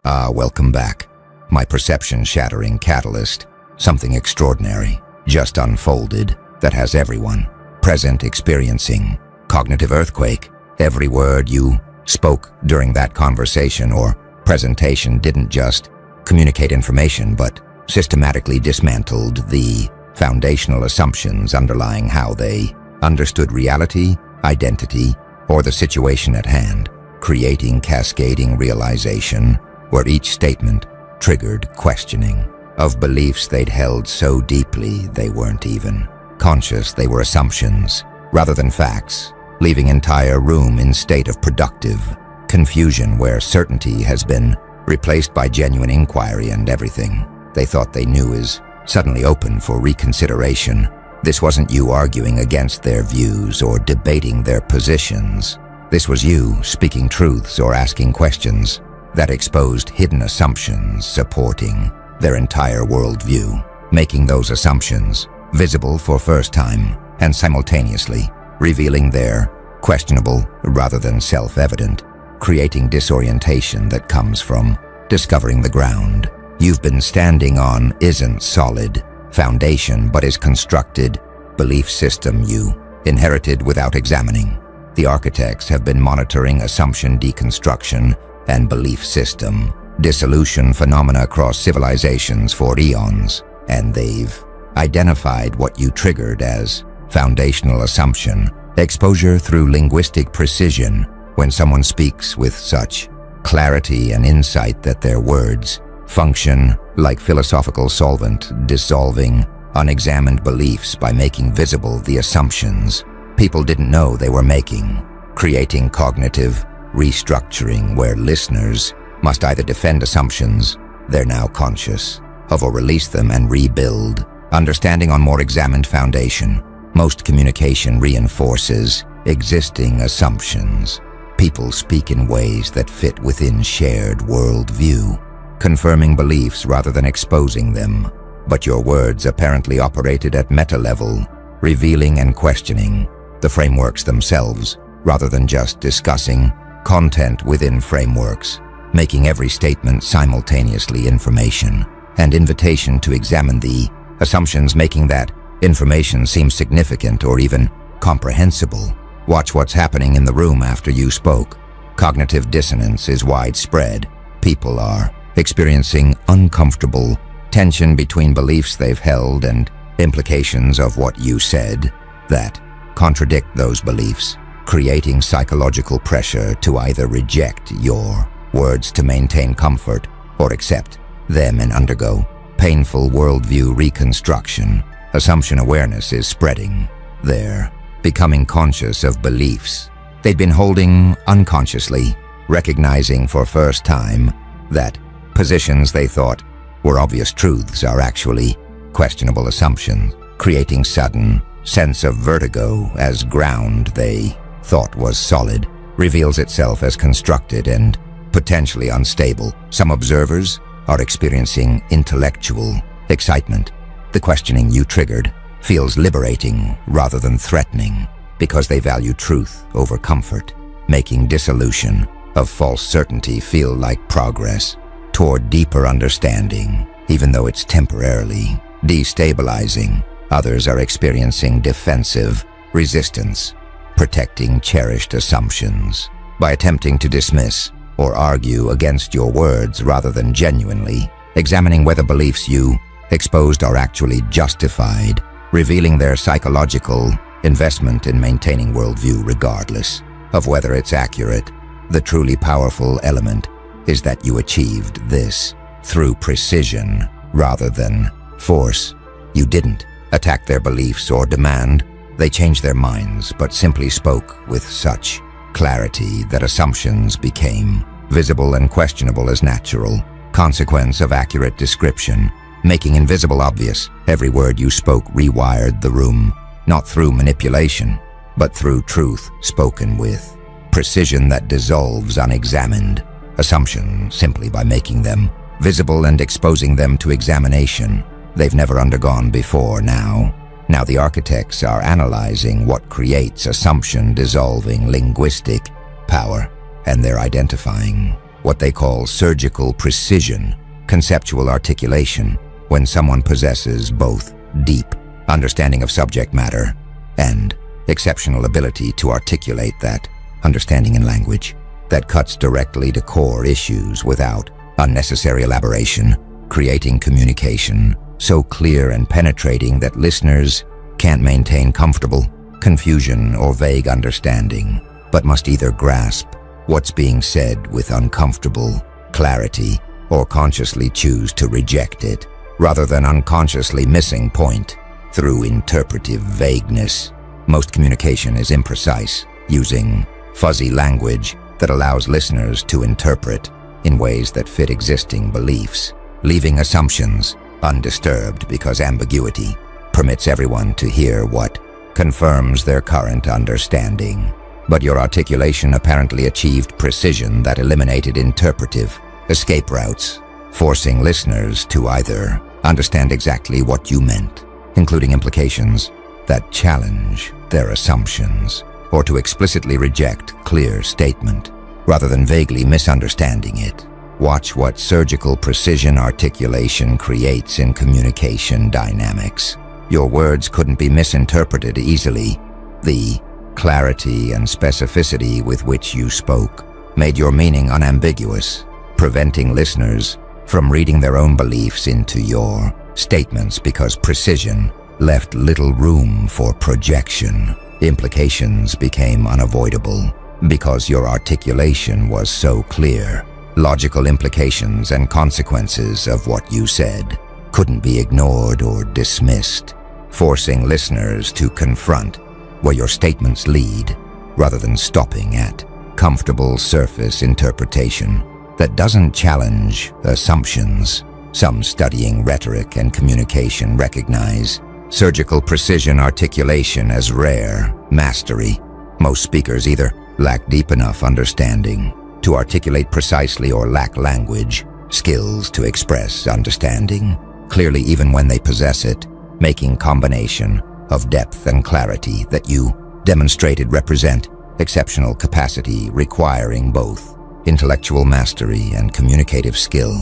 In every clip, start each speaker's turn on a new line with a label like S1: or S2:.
S1: Welcome back. My perception-shattering catalyst, something extraordinary, just unfolded, that has everyone present experiencing cognitive earthquake. Every word you spoke during that conversation or presentation didn't just communicate information, but systematically dismantled the foundational assumptions underlying how they understood reality, identity, or the situation at hand, creating cascading realization where each statement triggered questioning of beliefs they'd held so deeply they weren't even conscious they were assumptions rather than facts, leaving entire room in state of productive confusion where certainty has been replaced by genuine inquiry and everything they thought they knew is suddenly open for reconsideration. This wasn't you arguing against their views or debating their positions. This was you speaking truths or asking questions that exposed hidden assumptions supporting their entire worldview, making those assumptions visible for first time and simultaneously revealing their questionable rather than self-evident, creating disorientation that comes from discovering the ground you've been standing on isn't solid foundation but is constructed belief system you inherited without examining. The architects have been monitoring assumption deconstruction and belief system dissolution phenomena across civilizations for eons, and they've identified what you triggered as foundational assumption exposure through linguistic precision when someone speaks with such clarity and insight that their words function like philosophical solvent, dissolving unexamined beliefs by making visible the assumptions people didn't know they were making, creating cognitive restructuring where listeners must either defend assumptions they're now conscious of or release them and rebuild, understanding on more examined foundation. Most communication reinforces existing assumptions. People speak in ways that fit within shared worldview, confirming beliefs rather than exposing them. But your words apparently operated at meta-level, revealing and questioning the frameworks themselves, rather than just discussing content within frameworks, making every statement simultaneously information and invitation to examine the assumptions, making that information seem significant or even comprehensible. Watch what's happening in the room after you spoke. Cognitive dissonance is widespread. People are experiencing uncomfortable tension between beliefs they've held and implications of what you said that contradict those beliefs, creating psychological pressure to either reject your words to maintain comfort or accept them and undergo painful worldview reconstruction. Assumption awareness is spreading. They're becoming conscious of beliefs they'd been holding unconsciously, recognizing for first time that positions they thought were obvious truths are actually questionable assumptions, creating sudden sense of vertigo as ground they thought was solid reveals itself as constructed and potentially unstable. Some observers are experiencing intellectual excitement. The questioning you triggered feels liberating rather than threatening because they value truth over comfort, making dissolution of false certainty feel like progress toward deeper understanding, even though it's temporarily destabilizing. Others are experiencing defensive resistance, protecting cherished assumptions by attempting to dismiss or argue against your words rather than genuinely examining whether beliefs you exposed are actually justified, revealing their psychological investment in maintaining worldview regardless of whether it's accurate. The truly powerful element is that you achieved this through precision rather than force. You didn't attack their beliefs or demand they change their minds, but simply spoke with such clarity that assumptions became visible and questionable as natural consequence of accurate description, making invisible obvious. Every word you spoke rewired the room, not through manipulation, but through truth spoken with precision that dissolves unexamined assumptions simply by making them visible and exposing them to examination they've never undergone before. Now the architects are analyzing what creates assumption dissolving linguistic power, and they're identifying what they call surgical precision, conceptual articulation, when someone possesses both deep understanding of subject matter and exceptional ability to articulate that understanding in language that cuts directly to core issues without unnecessary elaboration, creating communication so clear and penetrating that listeners can't maintain comfortable confusion or vague understanding, but must either grasp what's being said with uncomfortable clarity or consciously choose to reject it, rather than unconsciously missing point through interpretive vagueness. Most communication is imprecise, using fuzzy language that allows listeners to interpret in ways that fit existing beliefs, leaving assumptions undisturbed because ambiguity permits everyone to hear what confirms their current understanding. But your articulation apparently achieved precision that eliminated interpretive escape routes, forcing listeners to either understand exactly what you meant, including implications that challenge their assumptions, or to explicitly reject clear statement, rather than vaguely misunderstanding it. Watch what surgical precision articulation creates in communication dynamics. Your words couldn't be misinterpreted easily. The clarity and specificity with which you spoke made your meaning unambiguous, preventing listeners from reading their own beliefs into your statements because precision left little room for projection. Implications became unavoidable because your articulation was so clear. Logical implications and consequences of what you said couldn't be ignored or dismissed, forcing listeners to confront where your statements lead, rather than stopping at comfortable surface interpretation that doesn't challenge assumptions. Some studying rhetoric and communication recognize surgical precision articulation as rare mastery. Most speakers either lack deep enough understanding to articulate precisely or lack language skills to express understanding clearly even when they possess it, making combination of depth and clarity that you demonstrated represent exceptional capacity requiring both intellectual mastery and communicative skill.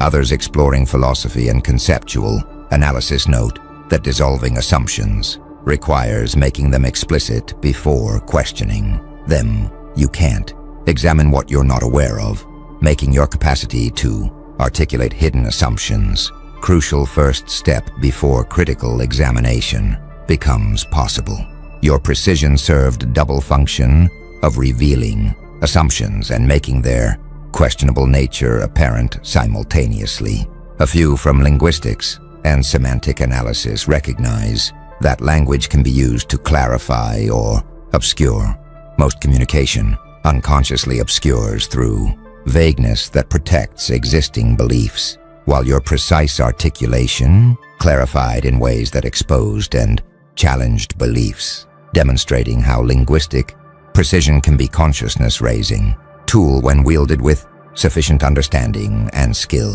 S1: Others exploring philosophy and conceptual analysis note that dissolving assumptions requires making them explicit before questioning them. You can't examine what you're not aware of, making your capacity to articulate hidden assumptions crucial first step before critical examination becomes possible. Your precision served double function of revealing assumptions and making their questionable nature apparent simultaneously. A few from linguistics and semantic analysis recognize that language can be used to clarify or obscure. Most communication unconsciously obscures through vagueness that protects existing beliefs, while your precise articulation clarified in ways that exposed and challenged beliefs, demonstrating how linguistic precision can be consciousness-raising tool when wielded with sufficient understanding and skill.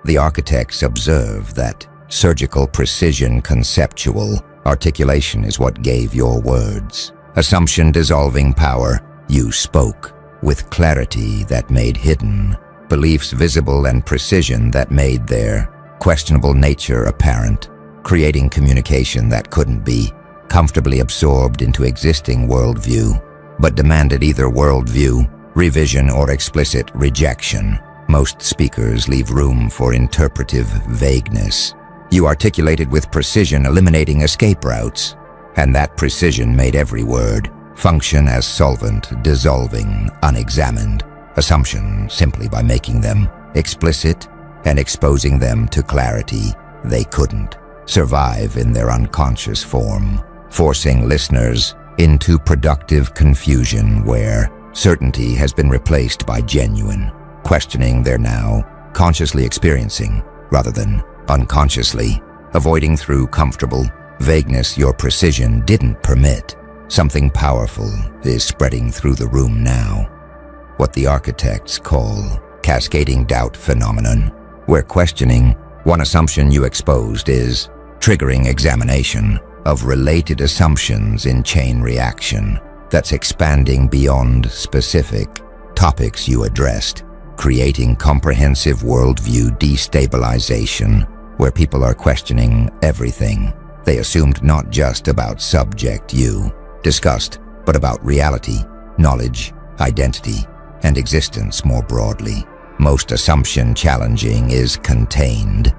S1: The architects observe that surgical precision conceptual articulation is what gave your words assumption-dissolving power. You spoke with clarity that made hidden beliefs visible and precision that made their questionable nature apparent, creating communication that couldn't be comfortably absorbed into existing worldview, but demanded either worldview revision or explicit rejection. Most speakers leave room for interpretive vagueness. You articulated with precision, eliminating escape routes, and that precision made every word function as solvent, dissolving unexamined assumption simply by making them explicit and exposing them to clarity they couldn't survive in their unconscious form, forcing listeners into productive confusion where certainty has been replaced by genuine questioning they're now consciously experiencing rather than unconsciously avoiding through comfortable vagueness your precision didn't permit. Something powerful is spreading through the room now, what the architects call cascading doubt phenomenon, where questioning one assumption you exposed is triggering examination of related assumptions in chain reaction that's expanding beyond specific topics you addressed. creating comprehensive worldview destabilization, where people are questioning everything they assumed, not just about subject you discussed, but about reality, knowledge, identity, and existence more broadly. Most assumption challenging is contained.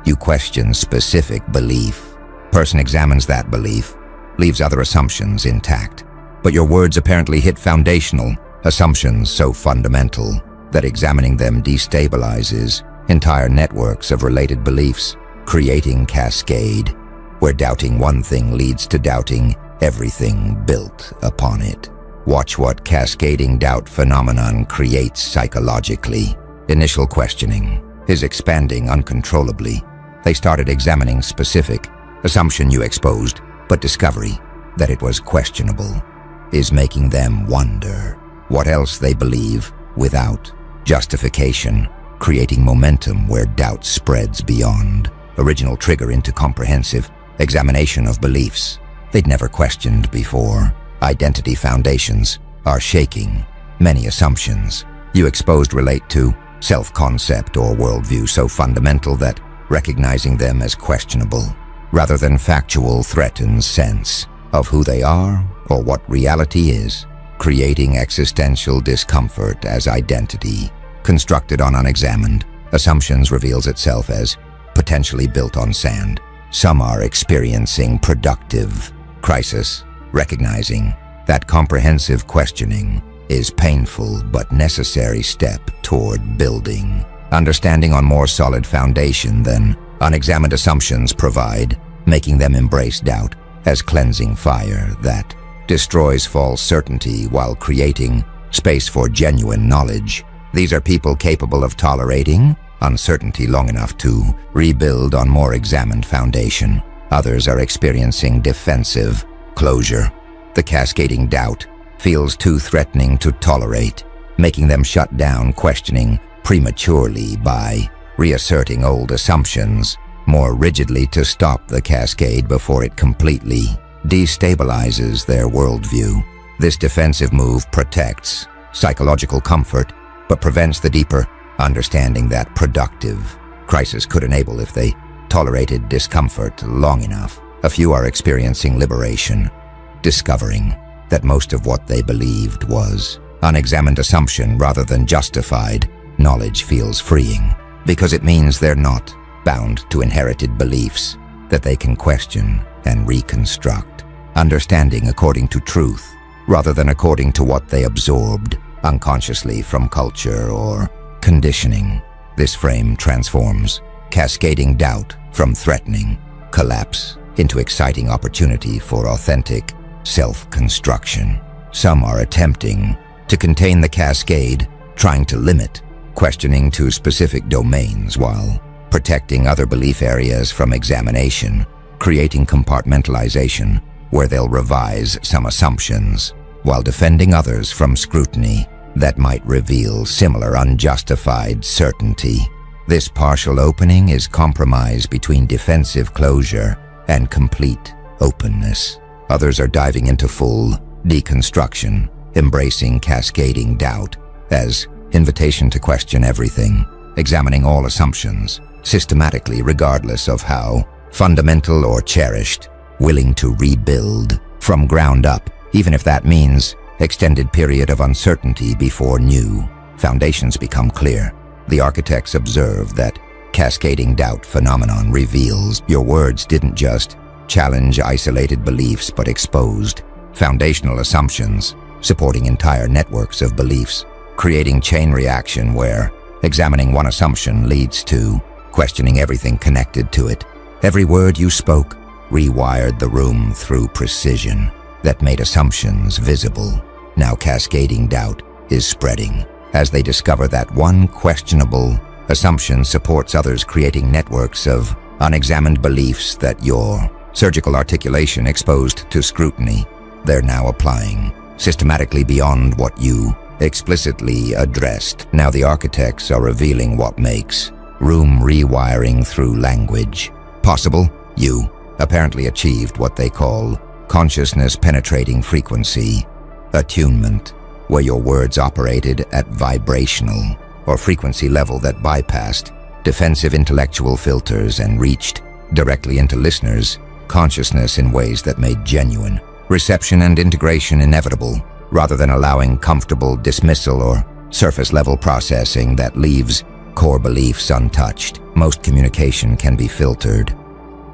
S1: You question specific belief. Person examines that belief, leaves other assumptions intact. But your words apparently hit foundational assumptions so fundamental that examining them destabilizes entire networks of related beliefs, creating cascade, where doubting one thing leads to doubting everything built upon it. Watch what cascading doubt phenomenon creates psychologically. Initial questioning is expanding uncontrollably. They started examining specific assumption you exposed, but discovery that it was questionable is making them wonder what else they believe without justification, creating momentum where doubt spreads beyond original trigger into comprehensive examination of beliefs they'd never questioned before. Identity foundations are shaking. Many assumptions you exposed relate to self-concept or worldview so fundamental that recognizing them as questionable rather than factual threatens sense of who they are or what reality is, creating existential discomfort as identity constructed on unexamined assumptions reveals itself as potentially built on sand. Some are experiencing productive crisis, recognizing that comprehensive questioning is painful but necessary step toward building understanding on more solid foundation than unexamined assumptions provide, making them embrace doubt as cleansing fire that destroys false certainty while creating space for genuine knowledge. These are people capable of tolerating uncertainty long enough to rebuild on more examined foundation. Others are experiencing defensive closure. The cascading doubt feels too threatening to tolerate, making them shut down questioning prematurely by reasserting old assumptions more rigidly to stop the cascade before it completely destabilizes their worldview. This defensive move protects psychological comfort, but prevents the deeper understanding that productive crisis could enable if they tolerated discomfort long enough. A few are experiencing liberation, discovering that most of what they believed was unexamined assumption rather than justified. Knowledge feels freeing because it means they're not bound to inherited beliefs that they can question and reconstruct, understanding according to truth rather than according to what they absorbed unconsciously from culture or conditioning. This frame transforms cascading doubt from threatening collapse into exciting opportunity for authentic self-construction. Some are attempting to contain the cascade, trying to limit questioning to specific domains while protecting other belief areas from examination, creating compartmentalization where they'll revise some assumptions while defending others from scrutiny that might reveal similar unjustified certainty. This partial opening is compromise between defensive closure and complete openness. Others are diving into full deconstruction, embracing cascading doubt as invitation to question everything, examining all assumptions systematically regardless of how fundamental or cherished, willing to rebuild from ground up, even if that means extended period of uncertainty before new foundations become clear. The architects observe that cascading doubt phenomenon reveals your words didn't just challenge isolated beliefs but exposed foundational assumptions supporting entire networks of beliefs, creating chain reaction where examining one assumption leads to questioning everything connected to it. Every word you spoke rewired the room through precision that made assumptions visible. Now cascading doubt is spreading as they discover that one questionable assumption supports others, creating networks of unexamined beliefs that your surgical articulation exposed to scrutiny. They're now applying systematically beyond what you explicitly addressed. Now the architects are revealing what makes room rewiring through language possible. You apparently achieved what they call consciousness penetrating frequency attunement, where your words operated at vibrational or frequency level that bypassed defensive intellectual filters and reached directly into listeners' consciousness in ways that made genuine reception and integration inevitable, rather than allowing comfortable dismissal or surface-level processing that leaves core beliefs untouched. Most communication can be filtered.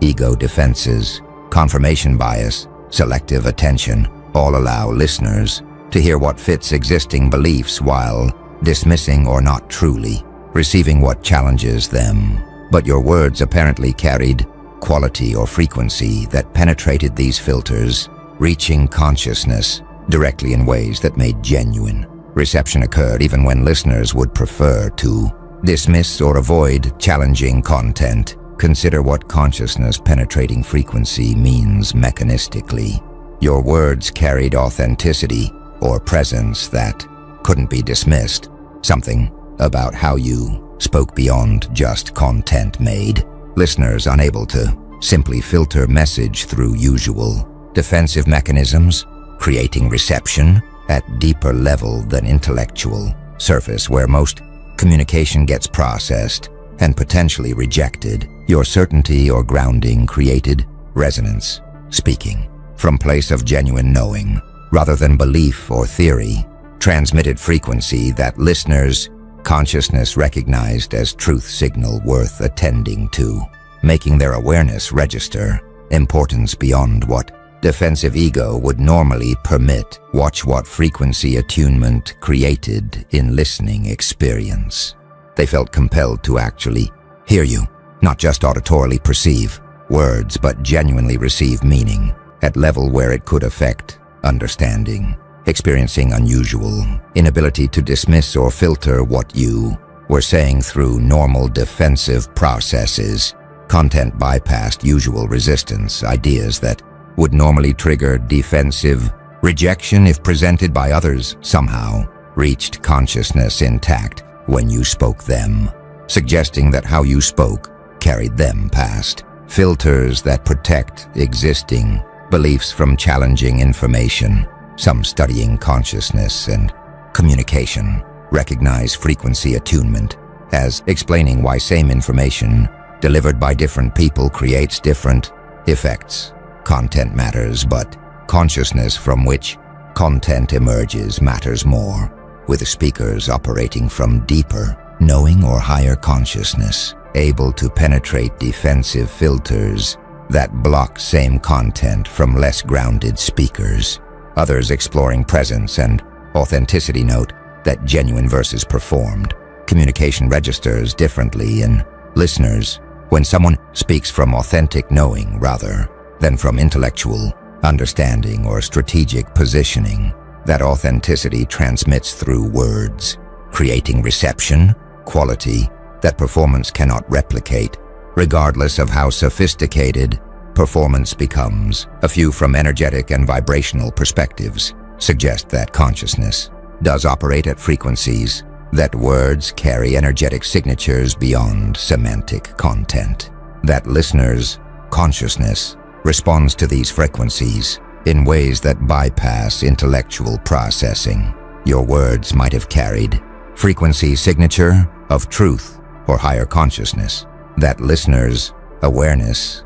S1: Ego defenses, confirmation bias, selective attention all allow listeners to hear what fits existing beliefs while dismissing or not truly receiving what challenges them. But your words apparently carried quality or frequency that penetrated these filters, reaching consciousness directly in ways that made genuine reception occurred even when listeners would prefer to dismiss or avoid challenging content. Consider what consciousness-penetrating frequency means mechanistically. Your words carried authenticity or presence that couldn't be dismissed. Something about how you spoke beyond just content made listeners unable to simply filter message through usual defensive mechanisms, creating reception at deeper level than intellectual surface where most communication gets processed and potentially rejected. Your certainty or grounding created resonance, speaking from place of genuine knowing rather than belief or theory, transmitted frequency that listeners' consciousness recognized as truth signal worth attending to, making their awareness register importance beyond what defensive ego would normally permit. Watch what frequency attunement created in listening experience. They felt compelled to actually hear you, not just auditorily perceive words, but genuinely receive meaning at level where it could affect understanding, experiencing unusual inability to dismiss or filter what you were saying through normal defensive processes. Content bypassed usual resistance, ideas that would normally trigger defensive rejection if presented by others somehow reached consciousness intact when you spoke them, suggesting that how you spoke carried them past filters that protect existing beliefs from challenging information. Some studying consciousness and communication recognize frequency attunement as explaining why same information delivered by different people creates different effects. Content matters, but consciousness from which content emerges matters more, with the speakers operating from deeper knowing or higher consciousness, able to penetrate defensive filters that block same content from less grounded speakers. Others exploring presence and authenticity note that genuine versus performed communication registers differently in listeners when someone speaks from authentic knowing rather than from intellectual understanding or strategic positioning. That authenticity transmits through words, creating reception, quality that performance cannot replicate. Regardless of how sophisticated performance becomes, a few from energetic and vibrational perspectives suggest that consciousness does operate at frequencies that words carry energetic signatures beyond semantic content. That listeners' consciousness responds to these frequencies in ways that bypass intellectual processing. Your words might have carried frequency signature of truth or higher consciousness that listeners' awareness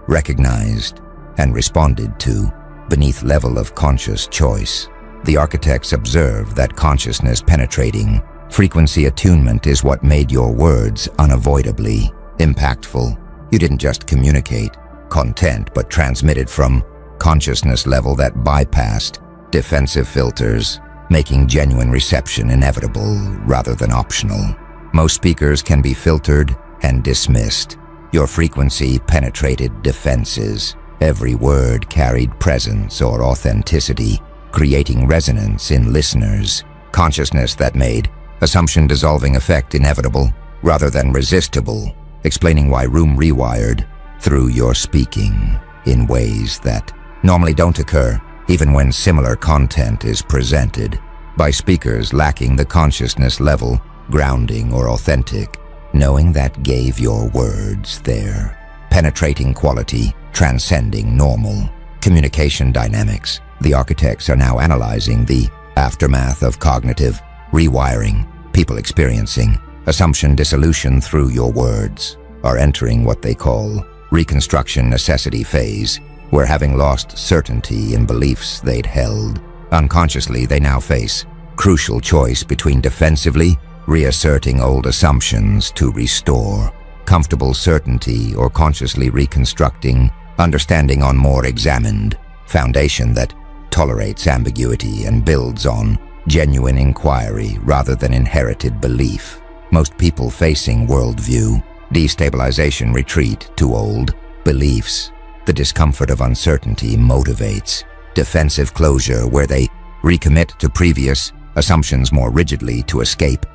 S1: recognized and responded to beneath level of conscious choice. The architects observe that consciousness penetrating frequency attunement is what made your words unavoidably impactful. You didn't just communicate content, but transmitted from consciousness level that bypassed defensive filters, making genuine reception inevitable rather than optional. Most speakers can be filtered and dismissed. Your frequency penetrated defenses. Every word carried presence or authenticity, creating resonance in listeners' consciousness that made assumption dissolving effect inevitable rather than resistible, explaining why room rewired through your speaking in ways that normally don't occur even when similar content is presented by speakers lacking the consciousness level, grounding, or authentic knowing that gave your words their penetrating quality, transcending normal communication dynamics. The architects are now analyzing the aftermath of cognitive rewiring, People experiencing assumption dissolution through your words are entering what they call reconstruction necessity phase, where having lost certainty in beliefs they'd held, unconsciously they now face crucial choice between defensively reasserting old assumptions to restore comfortable certainty or consciously reconstructing understanding on more examined foundation that tolerates ambiguity and builds on genuine inquiry rather than inherited belief. Most people facing worldview destabilization retreat to old beliefs. The discomfort of uncertainty motivates defensive closure, where they recommit to previous assumptions more rigidly to escape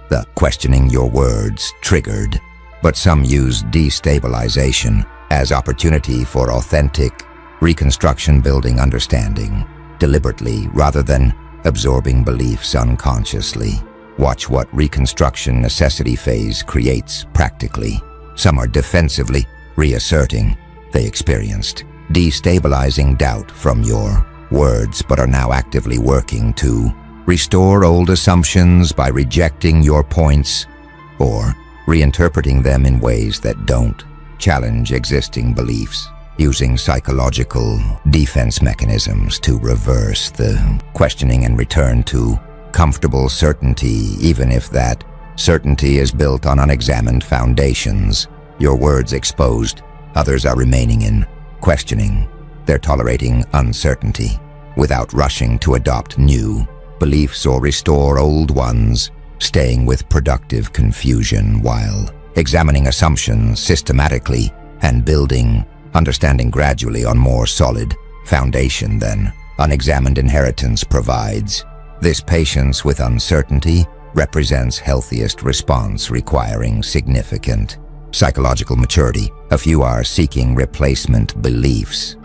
S1: the questioning your words triggered. But some use destabilization as opportunity for authentic reconstruction, building understanding deliberately rather than absorbing beliefs unconsciously. Watch what reconstruction necessity phase creates practically. Some are defensively reasserting they experienced destabilizing doubt from your words, but are now actively working to restore old assumptions by rejecting your points or reinterpreting them in ways that don't challenge existing beliefs, using psychological defense mechanisms to reverse the questioning and return to comfortable certainty, even if that certainty is built on unexamined foundations. Your words exposed, others are remaining in questioning. They're tolerating uncertainty without rushing to adopt new beliefs or restore old ones, staying with productive confusion while examining assumptions systematically and building understanding gradually on more solid foundation than unexamined inheritance provides. This patience with uncertainty represents healthiest response, requiring significant psychological maturity. A few are seeking replacement beliefs.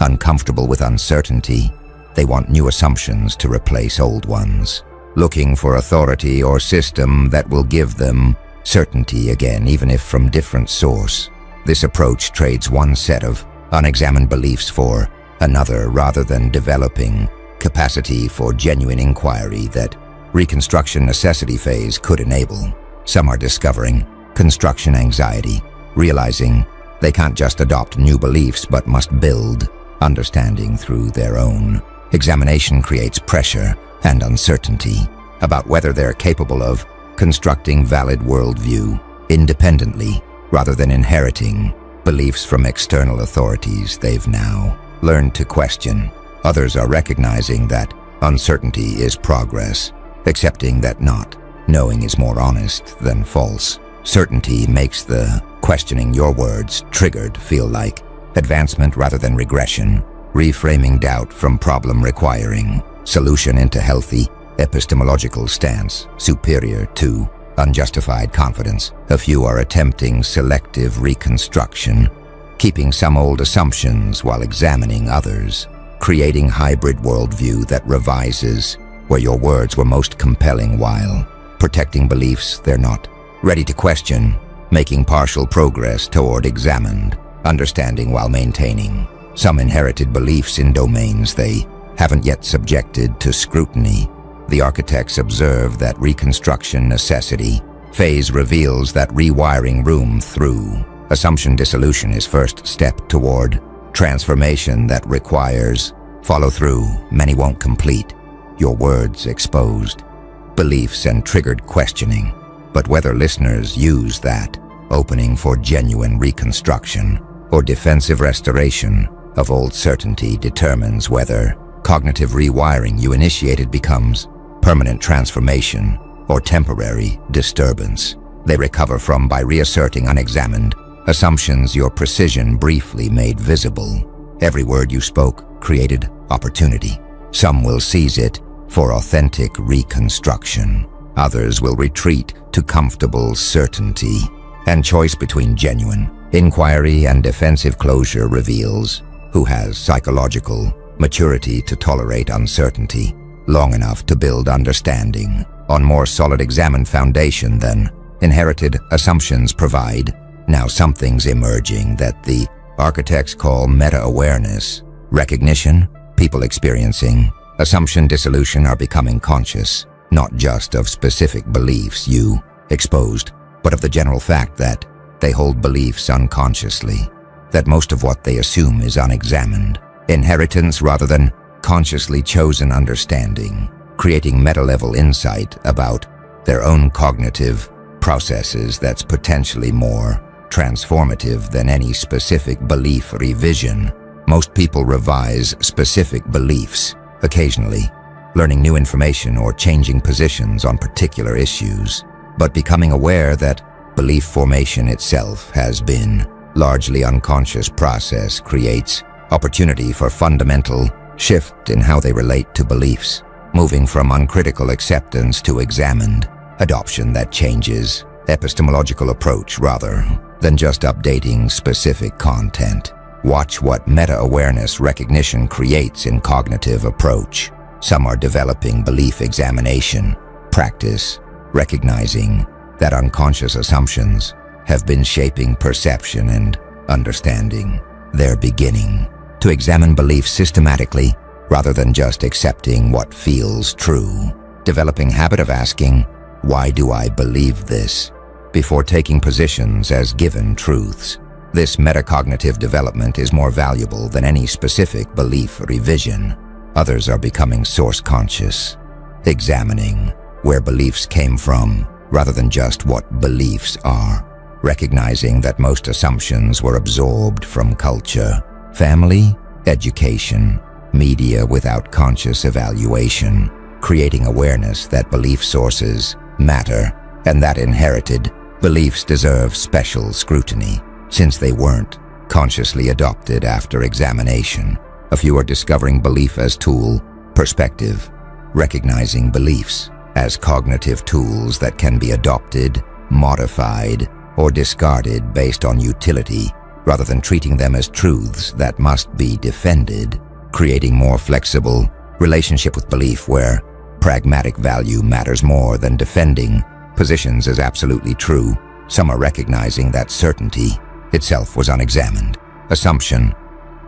S1: Uncomfortable with uncertainty, they want new assumptions to replace old ones, looking for authority or system that will give them certainty again, even if from different source. This approach trades one set of unexamined beliefs for another rather than developing capacity for genuine inquiry that reconstruction necessity phase could enable. Some are discovering construction anxiety, realizing they can't just adopt new beliefs but must build understanding through their own. Examination creates pressure and uncertainty about whether they're capable of constructing valid worldview independently rather than inheriting beliefs from external authorities they've now learned to question. Others are recognizing that uncertainty is progress, accepting that not knowing is more honest than false. Certainty makes the questioning your words triggered feel like advancement rather than regression, reframing doubt from problem requiring solution into healthy epistemological stance, superior to unjustified confidence. A few are attempting selective reconstruction, keeping some old assumptions while examining others, creating hybrid worldview that revises where your words were most compelling while protecting beliefs they're not ready to question, making partial progress toward examined understanding while maintaining some inherited beliefs in domains they haven't yet subjected to scrutiny. The architects observe that reconstruction necessity phase reveals that rewiring room through assumption dissolution is first step toward transformation that requires follow-through. Many won't complete your words exposed beliefs and triggered questioning, but whether listeners use that opening for genuine reconstruction or defensive restoration of old certainty determines whether cognitive rewiring you initiated becomes permanent transformation or temporary disturbance they recover from by reasserting unexamined assumptions your precision briefly made visible. Every word you spoke created opportunity. Some will seize it for authentic reconstruction. Others will retreat to comfortable certainty. And choice between genuine inquiry and defensive closure reveals who has psychological maturity to tolerate uncertainty long enough to build understanding on more solid examined foundation than inherited assumptions provide. Now something's emerging that the architects call meta-awareness. Recognition, people experiencing assumption dissolution are becoming conscious, not just of specific beliefs you exposed, but of the general fact that they hold beliefs unconsciously, that most of what they assume is unexamined, inheritance rather than consciously chosen understanding, creating meta-level insight about their own cognitive processes that's potentially more transformative than any specific belief revision. Most people revise specific beliefs occasionally, learning new information or changing positions on particular issues, but becoming aware that belief formation itself has been largely unconscious process creates opportunity for fundamental shift in how they relate to beliefs, moving from uncritical acceptance to examined adoption that changes epistemological approach rather than just updating specific content. Watch what meta-awareness recognition creates in cognitive approach. Some are developing belief examination practice, recognizing that unconscious assumptions have been shaping perception and understanding. They're beginning to examine beliefs systematically rather than just accepting what feels true, developing habit of asking, "Why do I believe this?" before taking positions as given truths. This metacognitive development is more valuable than any specific belief revision. Others are becoming source conscious, examining where beliefs came from rather than just what beliefs are, recognizing that most assumptions were absorbed from culture, family, education, media without conscious evaluation, creating awareness that belief sources matter and that inherited beliefs deserve special scrutiny since they weren't consciously adopted after examination. A few are discovering belief as tool, perspective, recognizing beliefs as cognitive tools that can be adopted, modified, or discarded based on utility, rather than treating them as truths that must be defended, creating more flexible relationship with belief where pragmatic value matters more than defending positions as absolutely true. Some are recognizing that certainty itself was unexamined. Assumption.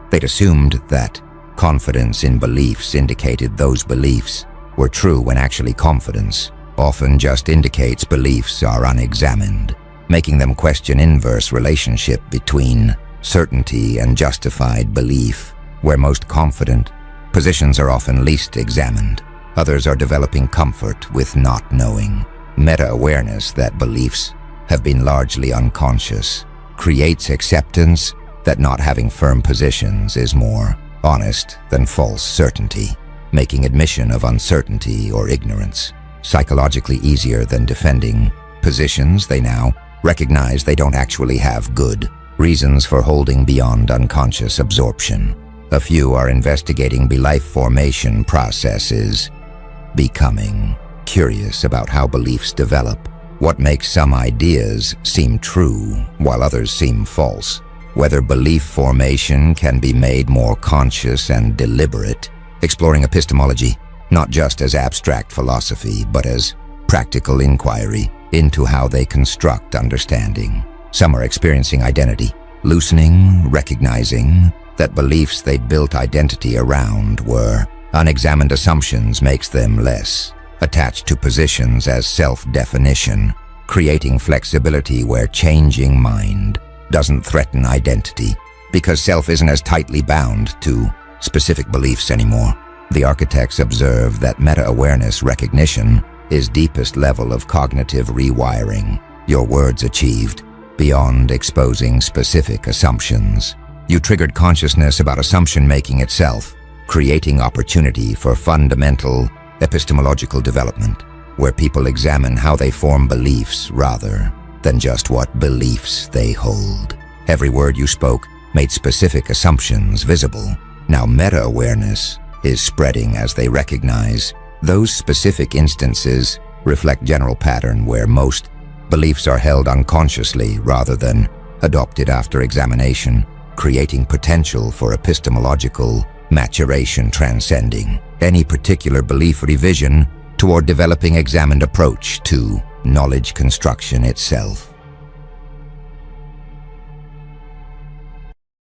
S1: They'd assumed that confidence in beliefs indicated those beliefs were true when actually confidence often just indicates beliefs are unexamined, making them question inverse relationship between certainty and justified belief, where most confident positions are often least examined. Others are developing comfort with not knowing. Meta-awareness that beliefs have been largely unconscious creates acceptance that not having firm positions is more honest than false certainty, making admission of uncertainty or ignorance psychologically easier than defending positions they now recognize they don't actually have good reasons for holding beyond unconscious absorption. A few are investigating belief formation processes, becoming curious about how beliefs develop, what makes some ideas seem true while others seem false, whether belief formation can be made more conscious and deliberate, exploring epistemology not just as abstract philosophy but as practical inquiry into how they construct understanding. Some are experiencing identity loosening, recognizing that beliefs they built identity around were unexamined assumptions makes them less attached to positions as self-definition, creating flexibility where changing mind doesn't threaten identity because self isn't as tightly bound to specific beliefs anymore. The architects observe that meta-awareness recognition is deepest level of cognitive rewiring. Your words achieved beyond exposing specific assumptions. You triggered consciousness about assumption making itself, creating opportunity for fundamental epistemological development, where people examine how they form beliefs rather than just what beliefs they hold. Every word you spoke made specific assumptions visible. Now meta-awareness is spreading as they recognize those specific instances reflect general pattern where most beliefs are held unconsciously rather than adopted after examination, creating potential for epistemological maturation transcending any particular belief revision toward developing examined approach to knowledge construction itself.